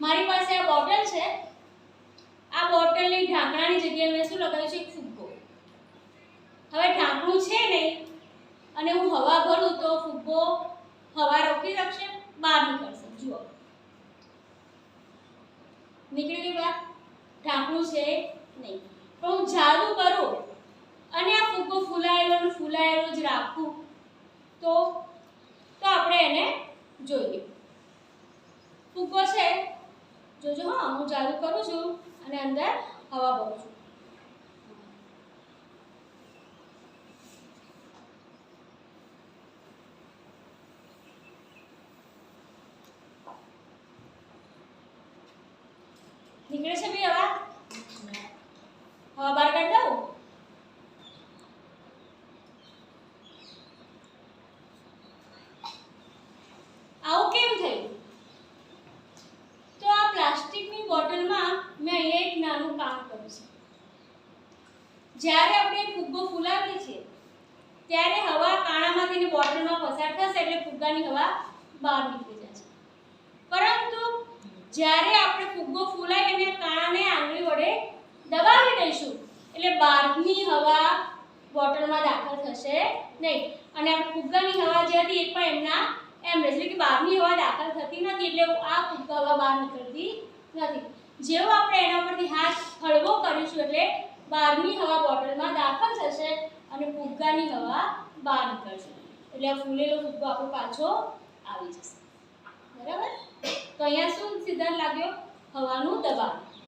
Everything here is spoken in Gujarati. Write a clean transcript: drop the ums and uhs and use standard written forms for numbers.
મારી પાસે આ બોટલ છે, આ બોટલની ઢાંકણાની જગ્યાએ મેં શું લગાવ્યું છે? ફુગ્ગો. હવે ઢાંકણું છે નહીં અને હું હવા ભરું તો ફુગ્ગો હવા રોકી શકશે? બહાર નીકળશે. જુઓ, નીકળી ગઈ બહાર. ઢાંકણું છે નહીં. પણ હું જાદુ કરું અને આ ફુગ્ગો ફૂલાયેલો જ રાખું તો આપણે એને જોઈએ. ફુગ્ગો છે, જોજો. હા, હું જાદુ કરું છું અને અંદર હવા ભરું છું. નીકળે છે બી હવા? હવા બહાર કાઢી દઉં? આવું કેમ થયું? તો આ પ્લાસ્ટિકની બોટલમાં મેં અહીંયા એક નાનું કામ કર્યું છે. જ્યારે આપણે ફુગ્ગો ફૂલાવીએ છીએ ત્યારે હવા કાણામાંથી બોટલમાં પસાર થશે એટલે ફુગ્ગાની હવા બહાર નીકળી જાય છે. પરંતુ જ્યારે આપણે ફુગ્ગો ફૂલાવીને કાણાને આંગળી વડે દબાવી દઈશું એટલે બહારની હવા બોટલમાં દાખલ થશે નહીં અને આપણે ફુગ્ગાની હવા જે હતી એ પણ એમ રહેશે. એટલે કે બહારની હવા દાખલ થતી નથી એટલે આ ફુગ્ગા હવા બહાર નીકળતી નથી. જેવો આપણે એના પરથી હાથ હળવો કરીશું એટલે બહારની હવા બોટલમાં દાખલ થશે અને ફુગ્ગાની હવા બહાર નીકળશે. એટલે આ ફૂલેલો ફુગ્ગો આપણો પાછો આવી જશે. બરાબર? તો અહીંયા શું સિદ્ધાંત લાગ્યો? હવાનું દબાણ.